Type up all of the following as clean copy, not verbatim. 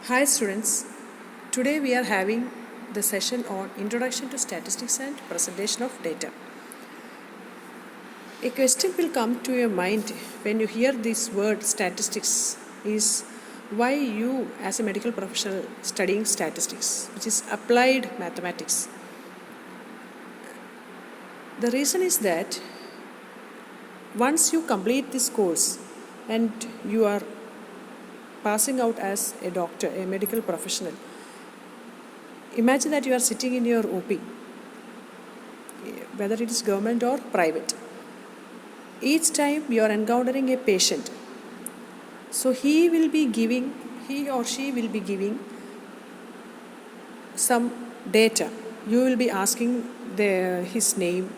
Hi students, today we are having the session on Introduction to Statistics and Presentation of Data. A question will come to your mind when you hear this word statistics is why you as a medical professional studying statistics, which is applied mathematics. The reason is that once you complete this course and you are passing out as a doctor, a medical professional, imagine that you are sitting in your OP, whether it is government or private. Each time you are encountering a patient, so he or she will be giving some data. You will be asking his name,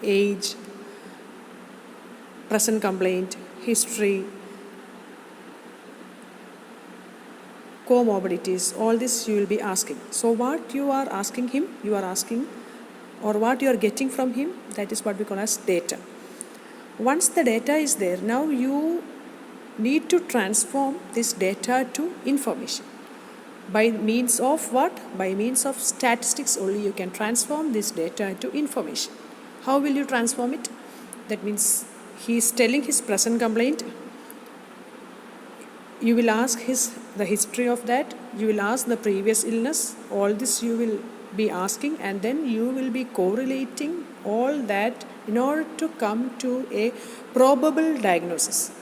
age, present complaint, history, comorbidities, all this you will be asking. So what you are asking him, or what you are getting from him, that is what we call as data. Once the data is there, now you need to transform this data to information. By means of what? By means of statistics only you can transform this data to information. How will you transform it? That means he is telling his present complaint. You will ask the history of that. You will ask the previous illness. All this you will be asking, and then you will be correlating all that in order to come to a probable diagnosis.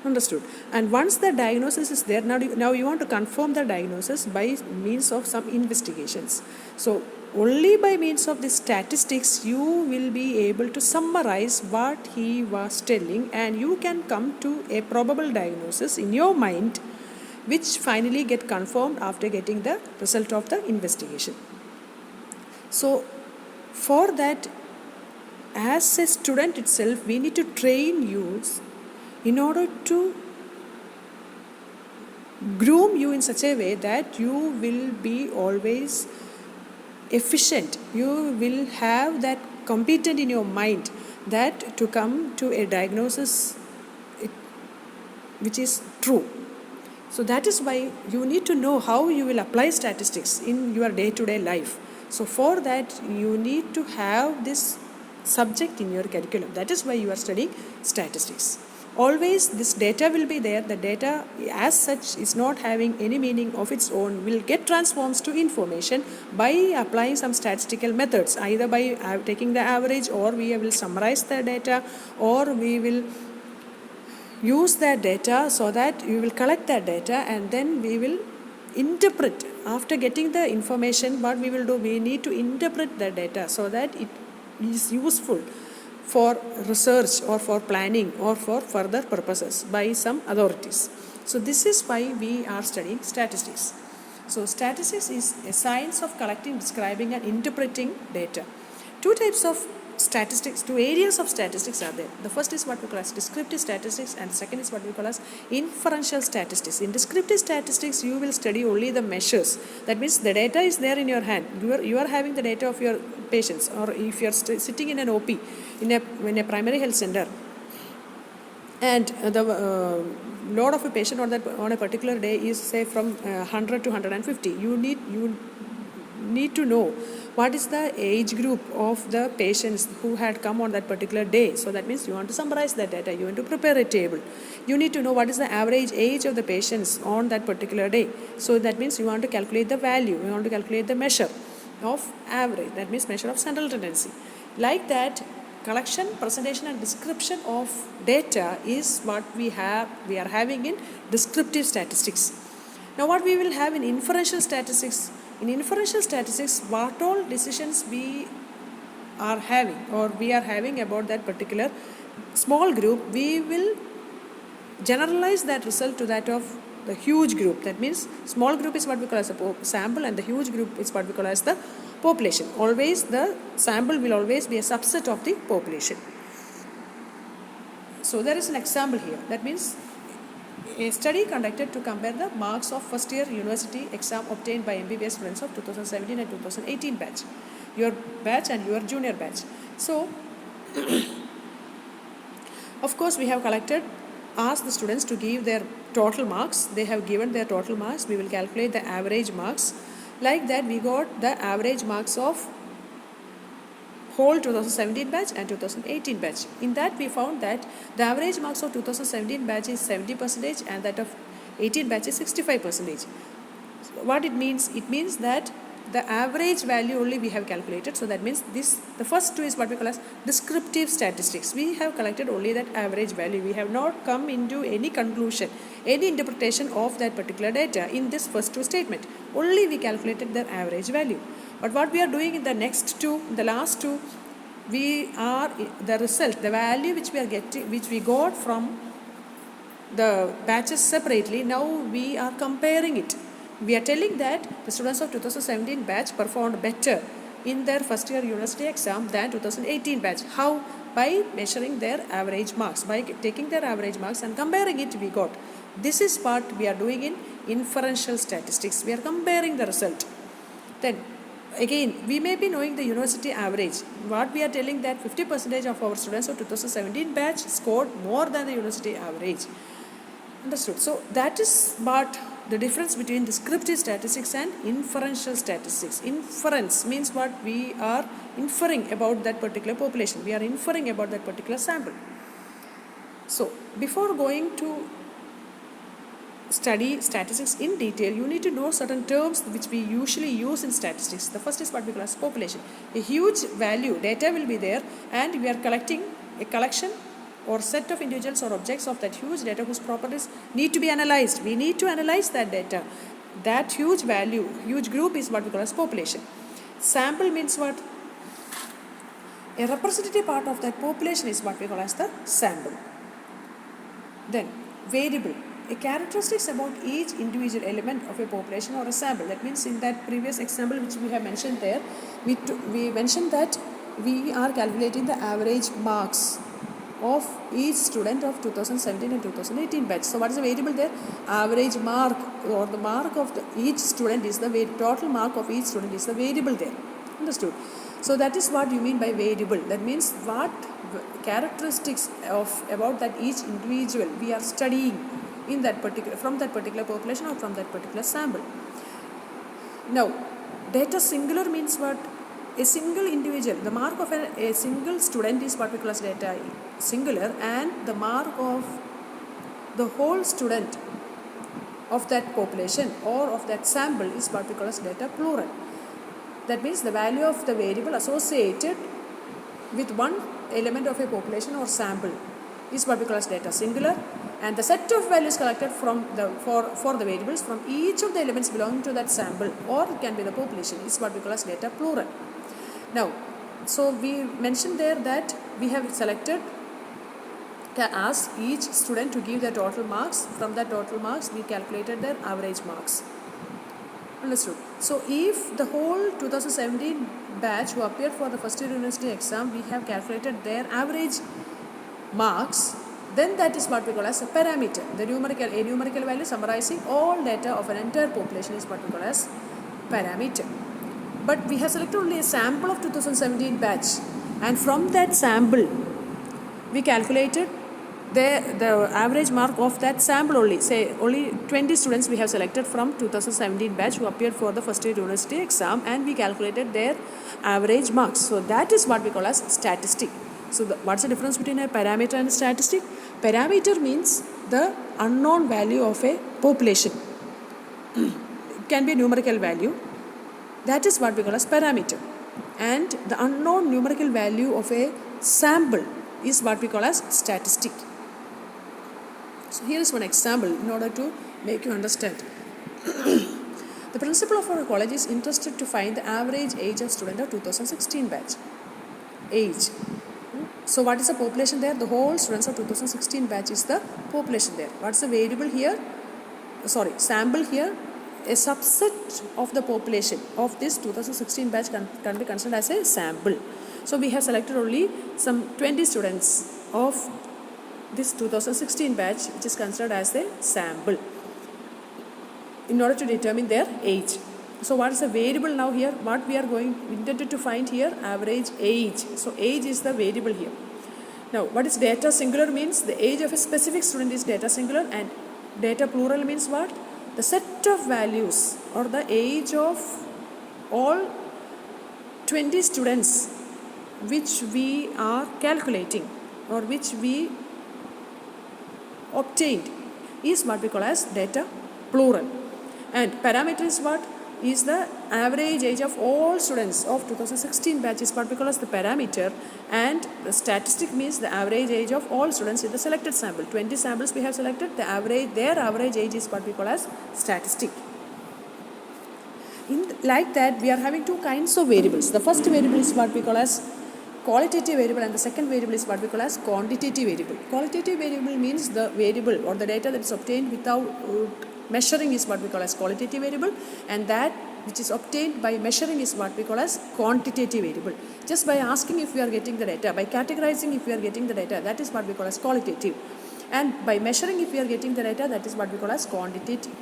Understood. And once the diagnosis is there, now you want to confirm the diagnosis by means of some investigations. So only by means of the statistics you will be able to summarize what he was telling, and you can come to a probable diagnosis in your mind, which finally get confirmed after getting the result of the investigation. So for that, as a student itself, we need to train you in order to groom you in such a way that you will be always efficient. You will have that competent in your mind that to come to a diagnosis which is true. So that is why you need to know how you will apply statistics in your day-to-day life. So for that you need to have this subject in your curriculum. That is why you are studying statistics. Always this data will be there. The data as such is not having any meaning of its own, will get transformed to information by applying some statistical methods, either by taking the average, or we will summarize the data, or we will use that data so that we will collect that data, and then we will interpret. After getting the information, what we will do, we need to interpret the data so that it is useful for research or for planning or for further purposes by some authorities. So this is why we are studying statistics. So statistics is a science of collecting, describing and interpreting data. Two areas of statistics are there. The first is what we call as descriptive statistics, and second is what we call as inferential statistics. In descriptive statistics, you will study only the measures. That means the data is there in your hand. You are having the data of your patients, or if you are sitting in an OP in a primary health center, and the load of a patient on a particular day is say from 100 to 150. You need to know what is the age group of the patients who had come on that particular day. So that means you want to summarize that data, you want to prepare a table. You need to know what is the average age of the patients on that particular day. So that means you want to calculate the value, you want to calculate the measure of average, that means measure of central tendency. Like that, collection, presentation and description of data is what we are having in descriptive statistics. Now what we will have in inferential statistics? In inferential statistics, what all decisions we are having about that particular small group, we will generalize that result to that of the huge group. That means small group is what we call as a sample, and the huge group is what we call as the population. Always the sample will always be a subset of the population. So there is an example here. That means a study conducted to compare the marks of first year university exam obtained by MBBS students of 2017 and 2018 batch. Your batch and your junior batch. So of course we have collected ask the students to give their total marks. They have given their total marks. We will calculate the average marks. Like that, we got the average marks of whole 2017 batch and 2018 batch. In that, we found that the average marks of 2017 batch is 70% and that of 18 batch is 65%. What it means? It means that the average value only we have calculated. So that means the first two is what we call as descriptive statistics. We have collected only that average value. We have not come into any conclusion, any interpretation of that particular data in this first two statement. Only we calculated the average value. But what we are doing in the next two, the last two, we are the result, the value which we are getting, which we got from the batches separately. Now we are comparing it. We are telling that the students of 2017 batch performed better in their first year university exam than 2018 batch. How? By measuring their average marks. By taking their average marks and comparing it, we got. This is what we are doing in inferential statistics. We are comparing the result. Then again, we may be knowing the university average. What we are telling that 50% of our students of 2017 batch scored more than the university average. Understood? So that is what the difference between descriptive statistics and inferential statistics. Inference means what? We are inferring about that particular population. We are inferring about that particular sample. So before going to study statistics in detail, you need to know certain terms which we usually use in statistics. The first is what we call as population. A huge value, data will be there, and we are collecting a collection or set of individuals or objects of that huge data whose properties need to be analyzed. We need to analyze that data. That huge value, huge group is what we call as population. Sample means what? A representative part of that population is what we call as the sample. Then variable, a characteristics about each individual element of a population or a sample. That means in that previous example which we have mentioned there, we mentioned that we are calculating the average marks of each student of 2017 and 2018 batch. So what is the variable there? Average mark, or the mark of each student is the total mark of each student is the variable there. Understood? So that is what you mean by variable. That means what characteristics about that each individual we are studying in that particular, from that particular population or from that particular sample. Now, data singular means what? A single individual, the mark of a single student is what we call as data singular, and the mark of the whole student of that population or of that sample is what we call as data plural. That means the value of the variable associated with one element of a population or sample is what we call as data singular, and the set of values collected from for the variables from each of the elements belonging to that sample or it can be the population is what we call as data plural. Now, so we mentioned there that we have selected to ask each student to give their total marks. From that total marks, we calculated their average marks. Understood? So, if the whole 2017 batch who appeared for the first year university exam, we have calculated their average marks, then that is what we call as a parameter. The numerical value summarizing all data of an entire population is what we call as parameter. But we have selected only a sample of 2017 batch, and from that sample we calculated the average mark of that sample only. Say only 20 students we have selected from 2017 batch who appeared for the first year university exam, and we calculated their average marks. So that is what we call as statistic. So what's the difference between a parameter and a statistic? Parameter means the unknown value of a population. It can be a numerical value. That is what we call as parameter. And the unknown numerical value of a sample is what we call as statistic. So here is one example in order to make you understand. The principal of our college is interested to find the average age of student of 2016 batch. Age. So what is the population there? The whole students of 2016 batch is the population there. What's the variable here? Sample here. A subset of the population of this 2016 batch can be considered as a sample. So we have selected only some 20 students of this 2016 batch which is considered as a sample in order to determine their age. So what is the variable now here? What we are intended to find here? Average age. So age is the variable here. Now, what is data singular means? The age of a specific student is data singular, and data plural means what? The set of values or the age of all 20 students which we are calculating or which we obtained is what we call as data plural. And parameter is what? Is the average age of all students of 2016 batch is what we call as the parameter, and the statistic means the average age of all students in the selected sample. 20 samples we have selected, their average age is what we call as statistic. Like that, we are having two kinds of variables. The first variable is what we call as qualitative variable, and the second variable is what we call as quantitative variable. Qualitative variable means the variable or the data that is obtained without measuring is what we call as qualitative variable, and that which is obtained by measuring is what we call as quantitative variable. Just by asking if we are getting the data, by categorizing if we are getting the data, that is what we call as qualitative, and by measuring if we are getting the data, that is what we call as quantitative.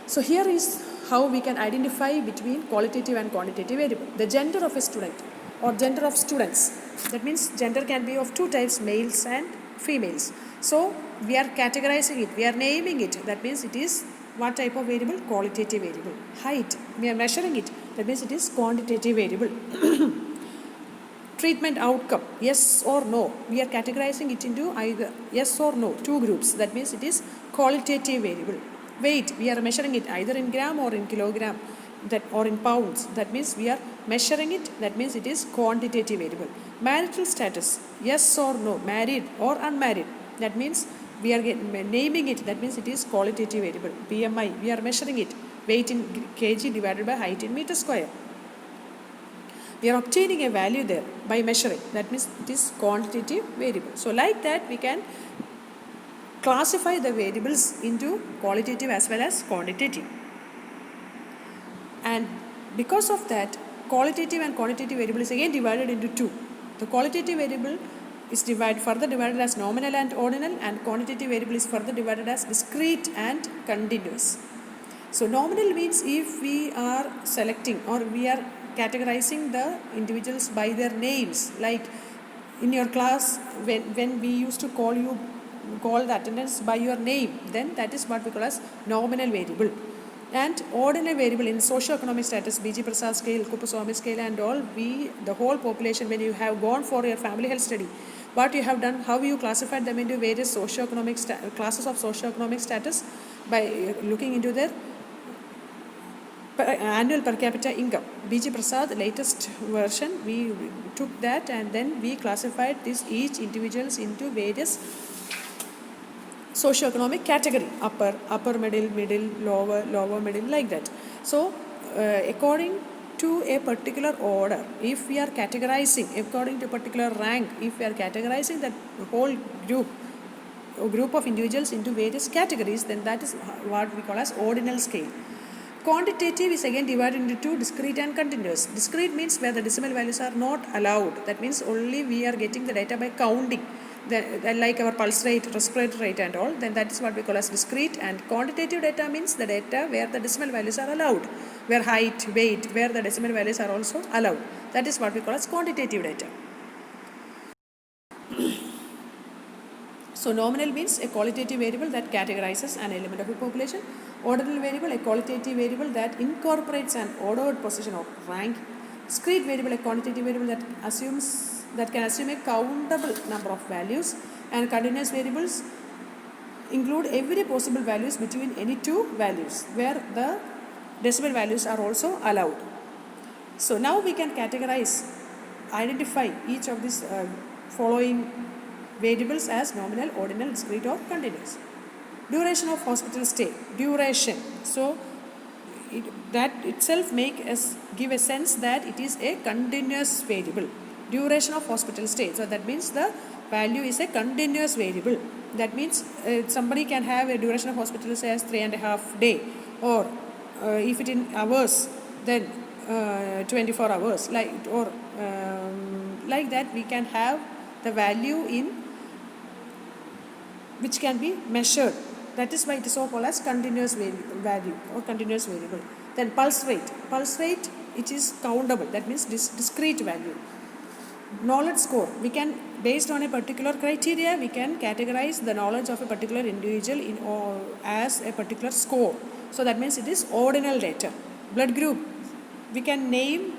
So here is how we can identify between qualitative and quantitative variable. The gender of a student or gender of students, that means gender can be of two types, males and females. So we are categorizing it, we are naming it, that means it is what type of variable? Qualitative variable. Height, we are measuring it, that means it is quantitative variable. Treatment outcome, yes or no, we are categorizing it into either yes or no, two groups, that means it is qualitative variable. Weight, we are measuring it either in gram or in kilogram, that or in pounds, that means we are measuring it, that means it is quantitative variable. Marital status, yes or no, married or unmarried, that means we are naming it, that means it is qualitative variable. BMI, we are measuring it, weight in kg divided by height in meter square. We are obtaining a value there by measuring, that means it is quantitative variable. So like that we can classify the variables into qualitative as well as quantitative. And because of that, qualitative and quantitative variable is again divided into two. The qualitative variable is further divided as nominal and ordinal, and quantitative variable is further divided as discrete and continuous. So nominal means if we are selecting or we are categorizing the individuals by their names, like in your class when we used to call the attendance by your name, then that is what we call as nominal variable. And ordinal variable in socio-economic status, B.G. Prasad scale, Kuppuswamy scale and all, the whole population, when you have gone for your family health study, what you have done, how you classified them into various socio-economic classes of socio-economic status by looking into their annual per capita income. B.G. Prasad latest version, we took that and then we classified each individuals into various socio-economic category, upper middle, lower middle, like that. So according to a particular order, if we are categorizing according to a particular rank, if we are categorizing that whole group of individuals into various categories, then that is what we call as ordinal scale. Quantitative is again divided into two, discrete and continuous. Discrete means where the decimal values are not allowed, that means only we are getting the data by counting, like our pulse rate, respiratory rate and all, then that is what we call as discrete. And quantitative data means the data where the decimal values are allowed, where height, weight, where the decimal values are also allowed, that is what we call as quantitative data. So nominal means a qualitative variable that categorizes an element of a population. Ordinal variable, a qualitative variable that incorporates an ordered position or rank. Discrete variable, a quantitative variable that can assume a countable number of values. And continuous variables include every possible values between any two values, where the decimal values are also allowed. So now we can identify each of these following variables as nominal, ordinal, discrete or continuous. Duration of hospital stay. Duration. So that itself give a sense that it is a continuous variable. Duration of hospital stay. So that means the value is a continuous variable. That means somebody can have a duration of hospital stay as 3.5 days, or if it in hours, then 24 hours, like that we can have the value in which can be measured. That is why it is so called as continuous value or continuous variable. Then pulse rate. Pulse rate, it is countable, that means discrete value. knowledge score. We can, based on a particular criteria, we can categorize the knowledge of a particular individual in or as a particular score. So that means it is ordinal data. Blood group, we can name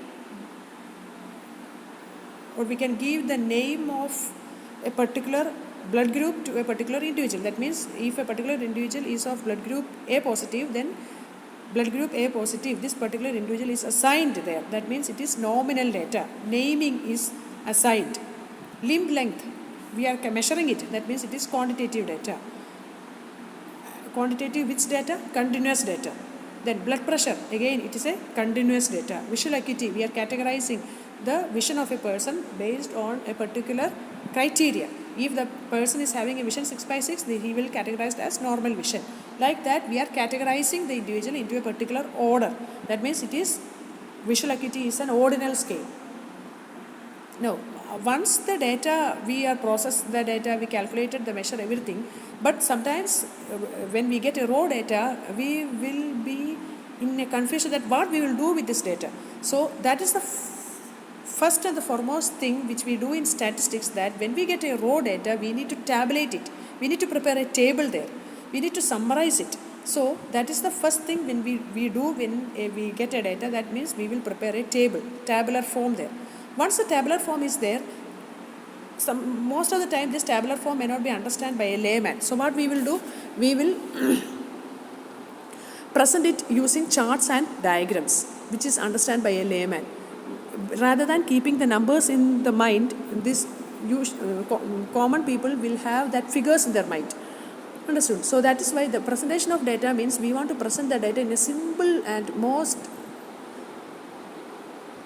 or we can give the name of a particular blood group to a particular individual. That means if a particular individual is of blood group A positive, then blood group A positive, this particular individual is assigned there. That means it is nominal data. Naming is assigned. Limb length, we are measuring it. That means it is quantitative data. Quantitative which data? Continuous data. Then blood pressure, again it is a continuous data. Visual acuity, we are categorizing the vision of a person based on a particular criteria. If the person is having a vision 6/6, he will categorized as normal vision. Like that, we are categorizing the individual into a particular order. That means it is, visual acuity is an ordinal scale. Now, once the data, we are processed the data, we calculated the measure, everything, but sometimes when we get a raw data, we will be in a confusion that what we will do with this data. So that is the first and the foremost thing which we do in statistics, that when we get a raw data, we need to tabulate it. We need to prepare a table there. We need to summarize it. So that is the first thing when we do when we get a data. That means we will prepare a table, tabular form there. Once the tabular form is there, most of the time this tabular form may not be understood by a layman. So what we will do, we will present it using charts and diagrams, which is understood by a layman. Rather than keeping the numbers in the mind, this common people will have that figures in their mind. Understood? So that is why the presentation of data means we want to present the data in a simple and most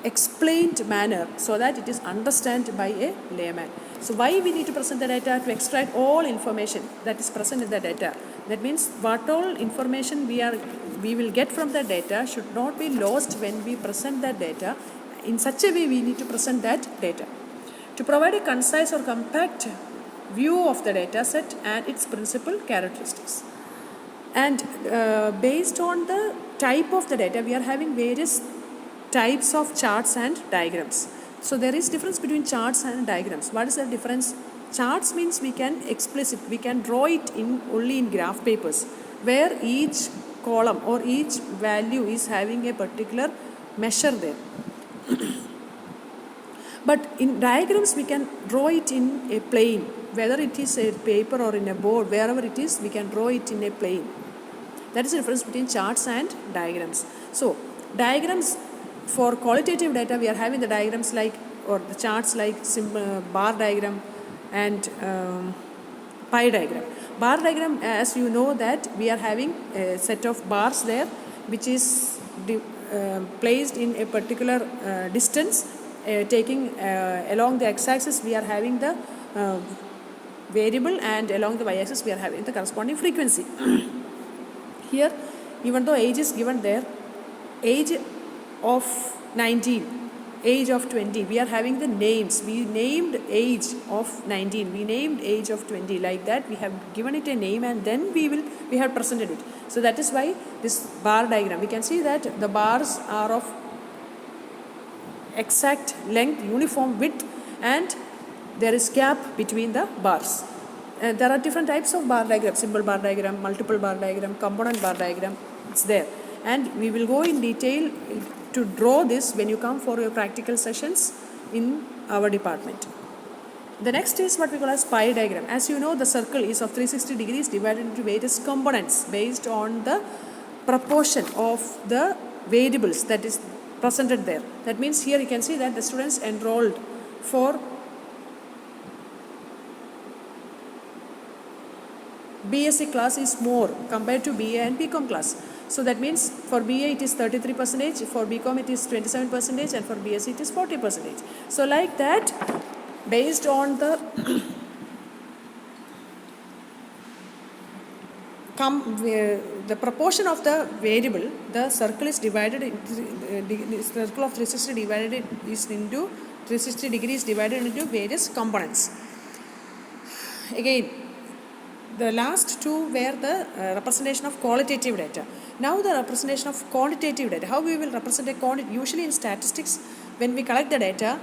explained manner so that it is understood by a layman. So why we need to present the data? To extract all information that is present in the data. That means what all information we will get from the data should not be lost when we present that data. In such a way we need to present that data. To provide a concise or compact view of the data set and its principal characteristics. And based on the type of the data, we are having various types of charts and diagrams. So there is difference between charts and diagrams. What is the difference? Charts means we can draw it in only in graph papers, where each column or each value is having a particular measure there. But in diagrams we can draw it in a plane, whether it is a paper or in a board, wherever it is, we can draw it in a plane. That is the difference between charts and diagrams. So diagrams, for qualitative data, we are having the diagrams like, or the charts like bar diagram and pie diagram. Bar diagram, as you know that we are having a set of bars there, which is placed in a particular distance, taking along the x-axis we are having the variable, and along the y-axis we are having the corresponding frequency. Here, even though age is given there, age of 19, age of 20, we are having the names. We named age of 19, we named age of 20, like that we have given it a name, and then we have presented it. So that is why this bar diagram, we can see that the bars are of exact length, uniform width, and there is gap between the bars. There are different types of bar diagram: simple bar diagram, multiple bar diagram, component bar diagram. It's there, and we will go in detail to draw this when you come for your practical sessions in our department. The next is what we call as pie diagram. As you know, the circle is of 360 degrees divided into various components based on the proportion of the variables that is presented there. That means here you can see that the students enrolled for BSc class is more compared to BA and BCom class. So that means for BA it is 33%, for BCom it is 27%, and for BSc it is 40%. So like that, based on the the proportion of the variable, the circle is divided into circle of 360 divided is into 360 degrees divided into various components. Again, the last two were the representation of qualitative data. Now the representation of quantitative data. How we will represent a quantity? Usually in statistics, when we collect the data,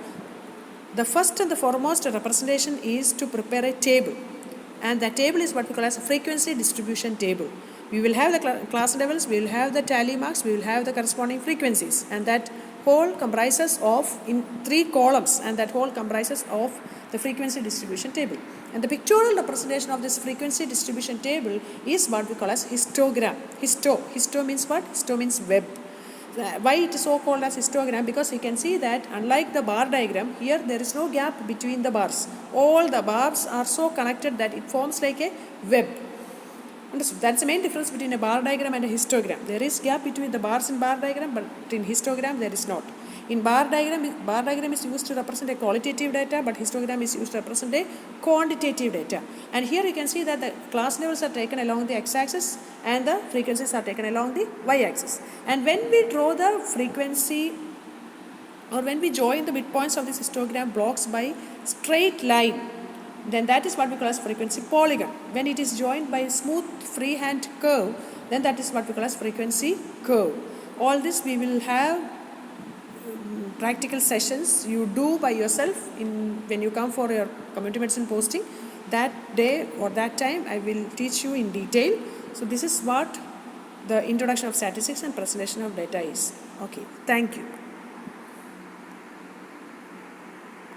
The first and the foremost representation is to prepare a table, and that table is what we call as a frequency distribution table. We will have the class levels, we will have the tally marks, we will have the corresponding frequencies, and that whole comprises of in 3 columns, and that whole comprises of the frequency distribution table. And the pictorial representation of this frequency distribution table is what we call as histogram. Histo means what? Histo means web. Why it is so called as histogram? Because you can see that unlike the bar diagram, here there is no gap between the bars. All the bars are so connected that it forms like a web. Understood? That's the main difference between a bar diagram and a histogram. There is gap between the bars in bar diagram, but in histogram there is not. In bar diagram is used to represent a qualitative data, but histogram is used to represent a quantitative data. And here you can see that the class levels are taken along the x-axis and the frequencies are taken along the y-axis. And when we draw the frequency, or when we join the midpoints of this histogram blocks by straight line, then that is what we call as frequency polygon. When it is joined by a smooth freehand curve, then that is what we call as frequency curve. All this we will have practical sessions you do by yourself when you come for your community medicine posting. That day or that time I will teach you in detail. So this is what the introduction of statistics and presentation of data is. Okay, thank you.